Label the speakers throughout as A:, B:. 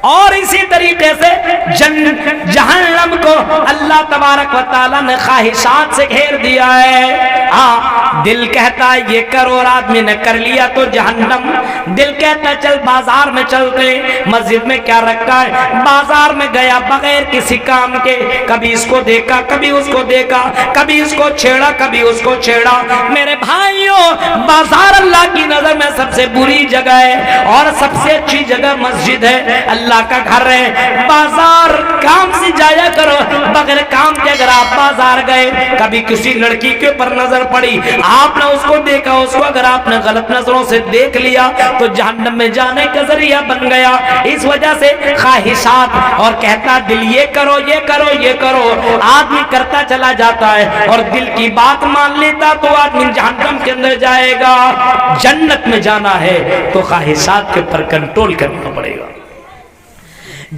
A: اور اسی طریقے سے جہنم کو اللہ تبارک و تعالیٰ نے خواہشات سے گھیر دیا ہے۔ ہاں دل کہتا ہے یہ کرو اور آدمی نے کر لیا تو جہنم، دل کہتا ہے چل بازار میں چلتے، مسجد میں کیا رکھا ہے، بازار میں گیا بغیر کسی کام کے، کبھی اس کو دیکھا کبھی اس کو دیکھا، کبھی اس کو چھیڑا کبھی اس کو چھیڑا۔ میرے بھائیوں بازار اللہ کی نظر میں سب سے بری جگہ ہے اور سب سے اچھی جگہ مسجد ہے، اللہ کا گھر ہے۔ بازار کام سے جایا کرو، بغیر کام کے اگر آپ بازار گئے، کبھی کسی لڑکی کے اوپر نظر پڑی، آپ نے اس کو دیکھا، اس کو اگر آپ نے غلط نظروں سے دیکھ لیا تو جہنم میں جانے کا ذریعہ بن گیا۔ اس وجہ سے خواہشات اور کہتا دل یہ کرو یہ کرو یہ کرو، آدمی کرتا چلا جاتا ہے اور دل کی بات مان لیتا تو آدمی جہنم کے اندر جائے گا۔ جنت میں جانا ہے تو خواہشات کے پر کنٹرول کرنا پڑے گا۔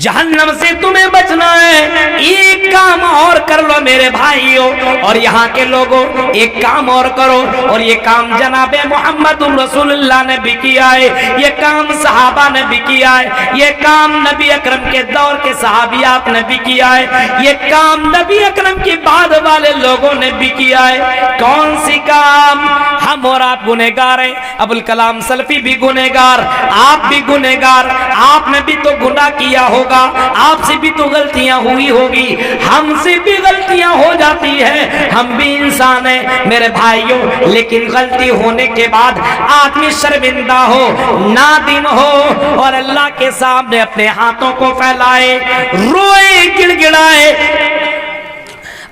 A: جہنم سے تمہیں بچنا ہے، ایک کام اور کر لو میرے بھائیوں اور یہاں کے لوگوں، ایک کام اور کرو، اور یہ کام جناب محمد رسول اللہ نے بھی کیا ہے، یہ کام صحابہ نے بھی کیا ہے، یہ کام نبی اکرم کے دور کے صحابیات نے بھی کیا ہے، یہ کام نبی اکرم کے بعد والے لوگوں نے بھی کیا ہے۔ کون سی کام؟ ہم اور آپ گنہگار ہیں، ابوالکلام سلفی بھی گنہگار، آپ بھی گنہگار، آپ نے بھی تو گناہ کیا ہوگا، آپ سے بھی تو غلطیاں ہوئی ہوگی، ہم سے بھی غلطیاں ہو جاتی ہیں، ہم بھی انسان ہیں میرے بھائیوں۔ لیکن غلطی ہونے کے بعد آدمی شرمندہ ہو، نادم ہو اور اللہ کے سامنے اپنے ہاتھوں کو پھیلائے، روئے گڑ گڑائے،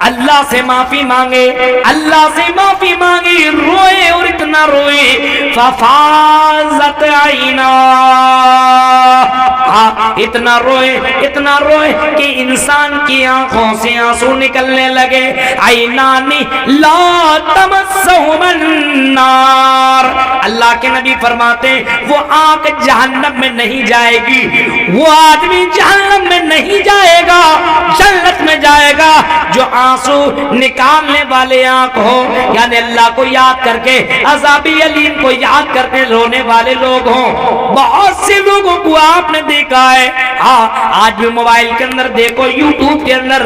A: اللہ سے معافی مانگے، اللہ سے معافی مانگی، روئے اور اتنا روئے ففاضت عینا، اتنا روئے کہ انسان کی آنکھوں سے آنسو نکلنے لگے۔ عینانی لا تمسہم النار، اللہ کے نبی فرماتے وہ آنکھ جہنم میں نہیں جائے گی، وہ آدمی جہنم میں نہیں جائے گا، جنت میں جائے گا جو آنسو نکالنے والے آنکھ ہو، یعنی اللہ کو یاد کر کے، عذاب علیم کو یاد کر کے رونے والے لوگ ہوں۔ بہت سے لوگوں کو آپ نے دیکھا ہے، ہاں آج بھی موبائل کے اندر دیکھو، یوٹیوب کے اندر،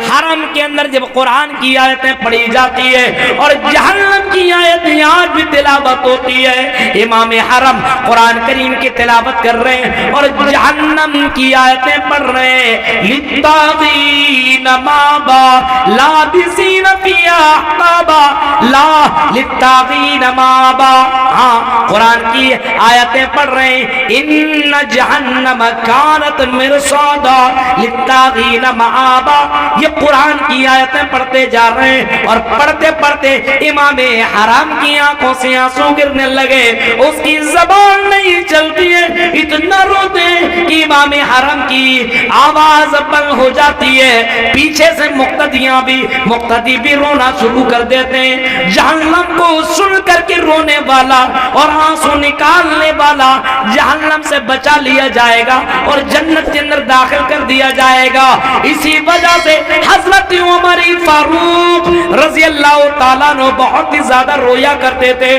A: حرم کے اندر جب قرآن کی آیتیں پڑھی جاتی ہے اور جہنم کی آیتیں آج بھی تلاوت ہوتی ہے، امام حرم قرآن کریم کی تلاوت کر رہے ہیں اور جہنم کی آیتیں پڑھ رہے ہیں۔ للطاغین مآبا لابسین فیہا احقابا، لا للطاغین مآبا، ہاں قرآن کی آیتیں پڑھ رہے ہیں۔ ان جہنم کانت مرصادا للطاغین مآبا، یہ قرآن کی آیتیں پڑھتے جا رہے ہیں اور پڑھتے پڑھتے امام حرام کی آنکھوں سے آنسو گرنے لگے، اس کی زبان نہیں چلتی ہے، اتنا روتے ہیں کہ امام حرام کی آواز بند ہو جاتی ہے، پیچھے سے مقتدی بھی رونا شروع کر دیتے ہیں۔ جہنم کو سن کر کے رونے والا اور آنسو نکالنے والا جہنم سے بچا لیا جائے گا اور جنت کے اندر داخل کر دیا جائے گا۔ اسی وجہ سے حضرت عمر فاروق رضی اللہ تعالیٰ عنہ بہت ہی زیادہ رویا کرتے تھے،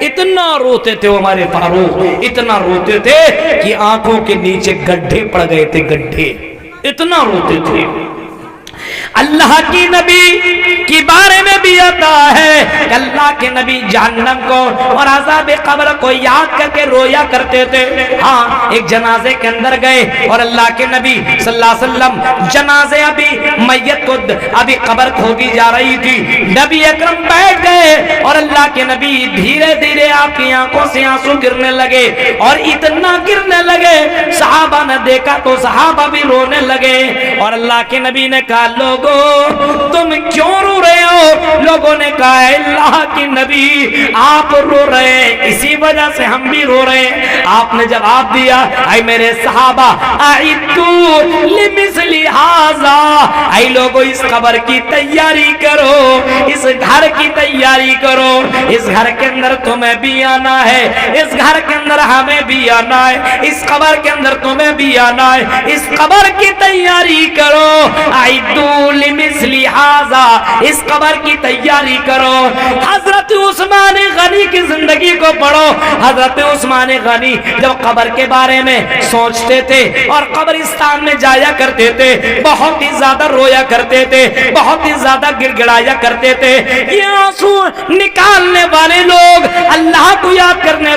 A: اتنا روتے تھے عمر فاروق، اتنا روتے تھے کہ آنکھوں کے نیچے گڈھے پڑ گئے تھے، گڈھے، اتنا روتے تھے۔ اللہ کی نبی کے بارے میں بھی آتا ہے کہ اللہ کے نبی جہنم کو اور عذاب قبر کو یاد کر کے رویا کرتے تھے۔ ہاں ایک جنازے کے اندر گئے اور اللہ کے نبی صلی اللہ علیہ وسلم جنازے ابھی میت کو ابھی قبر کھودی جا رہی تھی، نبی اکرم بیٹھ گئے اور اللہ کے نبی دھیرے دھیرے آپ کی آنکھوں سے آنسو گرنے لگے اور اتنا گرنے لگے صحابہ نے دیکھا تو صحابہ بھی رونے لگے اور اللہ کے نبی نے کہا لوگوں تم کیوں رو رہے ہو؟ لوگوں نے کہا اللہ کے نبی آپ رو رہے ہیں اسی وجہ سے ہم بھی رو رہے ہیں۔ آپ نے جواب دیا اے میرے صحابہ اعدوا لمثل ھذا، اے لوگوں اس قبر کی تیاری کرو، اس گھر کی تیاری کرو، اس گھر کے اندر تمہیں بھی آنا ہے، اس گھر کے اندر ہمیں بھی آنا ہے، اس قبر کے اندر تمہیں بھی آنا ہے، اس قبر کی تیاری کرو۔ اعدوا لمثل ھذا، اس قبر قبر کی تیاری کرو۔ حضرت عثمان غنی کی زندگی کو پڑھو۔ حضرت عثمان غنی جب قبر کے بارے میں سوچتے تھے اور قبرستان میں جایا کرتے تھے، بہت ہی زیادہ رویا کرتے تھے، بہت ہی زیادہ گڑ گڑایا کرتے تھے۔ یہ آنسو نکالنے والے لوگ اللہ کو یاد کرنے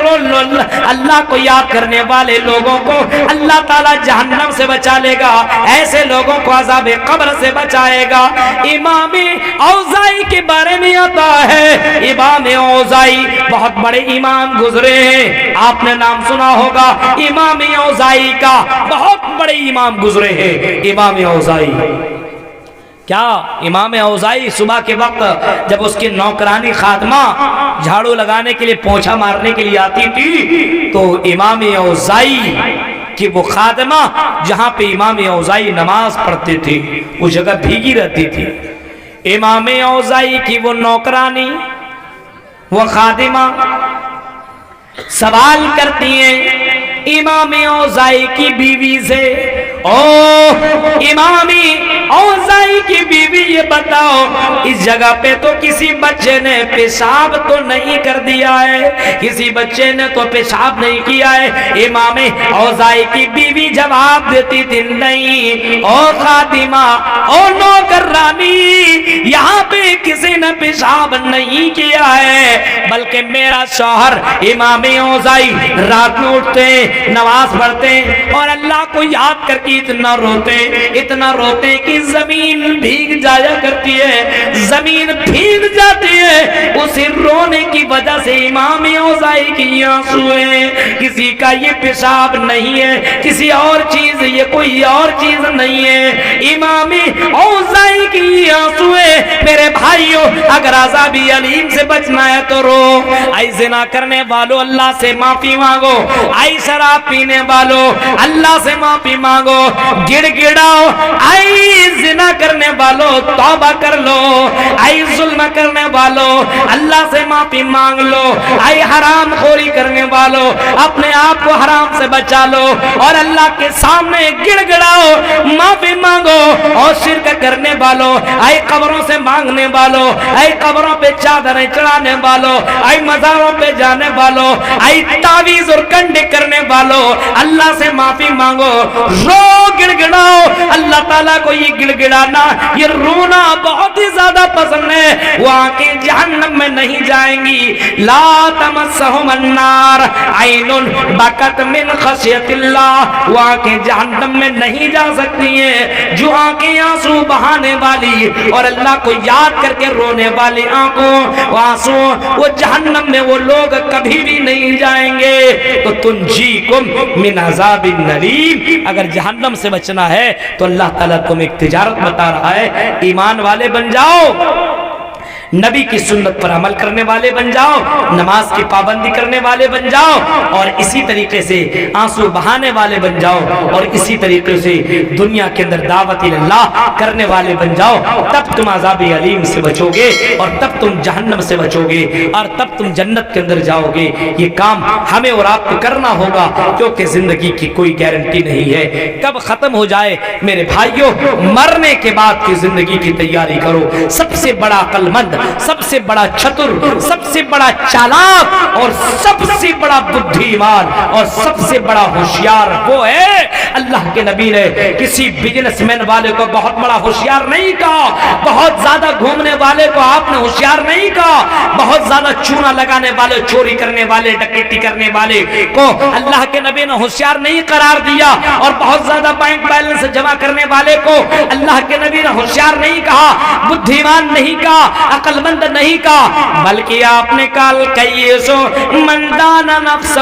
A: اللہ کو یاد کرنے والے لوگوں کو اللہ تعالی جہنم سے بچا لے گا، ایسے لوگوں کو عذاب قبر سے بچائے گا۔ امام اوزائی کے بارے میں آتا ہے، امام اوزائی بہت بڑے امام گزرے ہیں، آپ نے نام سنا ہوگا امام اوزائی کا، بہت بڑے امام گزرے ہیں امام اوزائی۔ کیا امام اوزائی صبح کے وقت جب اس کی نوکرانی خادمہ جھاڑو لگانے کے لیے پوچھا مارنے کے لیے آتی تھی تو امام اوزائی کہ وہ خادمہ جہاں پہ امام اوزائی نماز پڑھتے تھے وہ جگہ بھیگی رہتی تھی۔ امام اوزائی کی وہ نوکرانی، وہ خادمہ سوال کرتی ہیں امام اوزائی کی بیوی سے، او امام اوزائی کی بیوی یہ بتاؤ اس جگہ پہ تو کسی بچے نے پیشاب تو نہیں کر دیا ہے، کسی بچے نے تو پیشاب نہیں کیا ہے؟ امام اوزائی کی بیوی جواب دیتی تھی نہیں او خادمہ، او نوکرانی، یہاں پہ کسی نے پیشاب نہیں کیا ہے، بلکہ میرا شوہر امام اوزائی رات میں اٹھتے نماز پڑھتے اور اللہ کو یاد کر کے اتنا روتے کہ زمین بھیگ جایا کرتی ہے، زمین بھیگ جاتی ہے۔ اسی رونے کی وجہ سے امام اوزائی کی آنسو ہے، کسی کا یہ پیشاب نہیں ہے، کسی اور چیز، یہ کوئی اور چیز نہیں ہے، امام اوزائی کی آنسو ہے۔ میرے بھائیوں، اگر عذاب علیم سے بچنا ہے تو رو۔ اے زنا کرنے والو اللہ سے معافی مانگو، اے شراب پینے والو اللہ سے معافی مانگو، گڑ گڑاؤ، اے زنا کرنے والو توبہ کر لو، اے ظلم کرنے والو اللہ سے معافی مانگ لو، اے حرام خوری کرنے والو اپنے آپ کو حرام سے بچا لو اور اللہ کے سامنے گڑ گڑاؤ، معافی مانگو۔ اور شرک کرنے والو، اے قبروں سے مانگنے والو، اے قبروں پہ چادریں چڑھانے والو، اے مزاروں پہ جانے والو، اے تعویذ اور کنڈے کرنے والو اللہ سے معافی مانگو، رو گڑ گڑاؤ۔ اللہ تعالیٰ کو یہ گڑ گڑانا، یہ رونا بہت ہی زیادہ پسند ہے۔ وہ آنکھیں جہنم میں نہیں جائیں گی، لا تمسہم النار عین بکت من خشیت اللہ، وہ آنکھیں جہنم میں نہیں جا سکتی ہیں جو آنکھیں آنسو بہانے والی اور اللہ کو یاد کر کے رونے والی آنکھوں آنسو، وہ جہنم میں وہ لوگ کبھی بھی نہیں جائیں گے۔ تو تنجیکم من عذاب النلیم، اگر جہنم سے بچنا ہے تو اللہ تعالیٰ تمہیں ایک تجارت بتا رہا ہے، ایمان والے بن جاؤ، نبی کی سنت پر عمل کرنے والے بن جاؤ، نماز کی پابندی کرنے والے بن جاؤ، اور اسی طریقے سے آنسو بہانے والے بن جاؤ، اور اسی طریقے سے دنیا کے اندر دعوت اللہ کرنے والے بن جاؤ، تب تم عذاب علیم سے بچو گے اور تب تم جہنم سے بچو گے اور تب تم جنت کے اندر جاؤ گے۔ یہ کام ہمیں اور آپ کو کرنا ہوگا کیونکہ زندگی کی کوئی گارنٹی نہیں ہے کب ختم ہو جائے۔ میرے بھائیوں، مرنے کے بعد کی زندگی کی تیاری کرو۔ سب سے بڑا عقل مند، سب سے بڑا چتر، سب سے بڑا چالاک اور سب سے بڑا بدھیمان اور سب سے بڑا ہوشیار وہ ہے، اللہ کے نبی نے کسی بزنس مین والے کو بہت بڑا ہوشیار نہیں کہا، بہت زیادہ گھومنے والے کو آپ نے ہوشیار نہیں کہا، بہت زیادہ چونا لگانے والے، چوری کرنے والے، ڈکیتی کرنے والے کو اللہ کے نبی نے ہوشیار نہیں قرار دیا، اور بہت زیادہ بینک بیلنس جمع کرنے والے کو اللہ کے نبی نے ہوشیار نہیں کہا، بدھیمان نہیں کہا، عقل مند نہیں کہا، بلکہ آپ نے کہا کیسو من دان نفسہ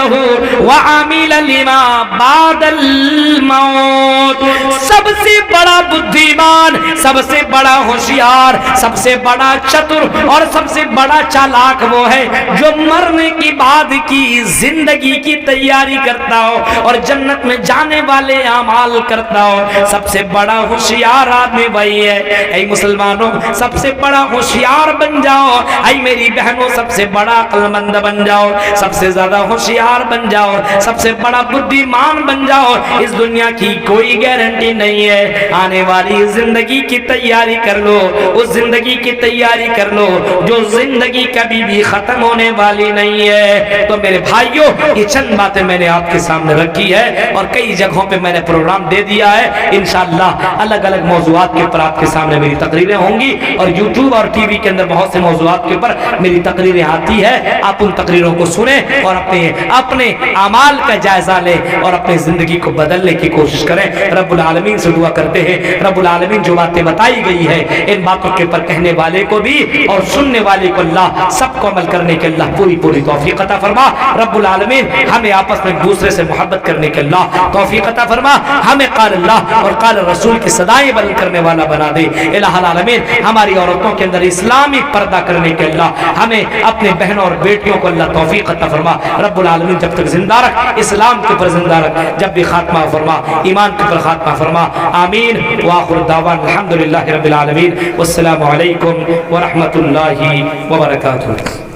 A: وعمل لما بعد الموت۔ سب سے بڑا بدھیمان، سب سے بڑا ہوشیار، سب سے بڑا چتر اور سب سے بڑا چالاک وہ ہے جو مرنے کی بعد کی زندگی کی تیاری کرتا ہو اور جنت میں جانے والے اعمال کرتا ہو۔ سب سے بڑا ہوشیار آدمی وہی ہے۔ اے مسلمانوں، سب سے بڑا ہوشیار بن جاؤ، اے میری بہنوں سب سے بڑا عقل مند بن جاؤ، سب سے زیادہ ہوشیار بن جاؤ، سب سے بڑا بدھیمان بن جاؤ۔ اس دنیا کی کوئی گارنٹی نہیں نہیں ہے. آنے والی زندگی کی تیاری کر لو, اس زندگی کی تیاری کر لو جو زندگی کبھی بھی ختم ہونے والی نہیں ہے. تو میرے بھائیوں, یہ چند باتیں میں نے آپ کے سامنے رکھی ہے اور کئی جگہوں پہ میں نے پروگرام دے دیا ہے. انشاءاللہ الگ الگ موضوعات کے اوپر آپ کے سامنے میری تقریریں ہوں گی, اور یوٹیوب اور ٹی وی کے اندر بہت سے موضوعات کے اوپر میری تقریریں آتی ہے. آپ ان تقریروں کو سنیں اور اپنے اعمال کا جائزہ لیں اور اپنی زندگی کو بدلنے کی کوشش کریں. رب العالمین سے دعا کرتے ہیں, رب العالمین جو باتیں بتائی گئی ہے ان باتوں کے اوپر کہنے والے کو بھی اور سننے والے کو اللہ سب کو عمل کرنے کے اللہ پوری توفیق عطا فرما. رب العالمین ہمیں آپس میں ایک دوسرے سے محبت کرنے کے اللہ توفیق عطا فرما. ہمیں قال اللہ اور قال رسول کی صدائیں بلند کرنے والا بنا دے. الہ العالمین ہماری عورتوں کے اندر اسلامی پردہ کرنے کے اللہ ہمیں اپنے بہنوں اور بیٹیوں کو اللہ توفیق عطا فرما. رب العالمین جب تک زندہ رکھ, اسلام کے اوپر زندہ رکھ, جب بھی خاتمہ فرما, ایمان کے اوپر خاتمہ فرما. آمین. وآخر دعوان الحمدللہ رب العالمین. والسلام علیکم ورحمۃ اللہ وبرکاتہ.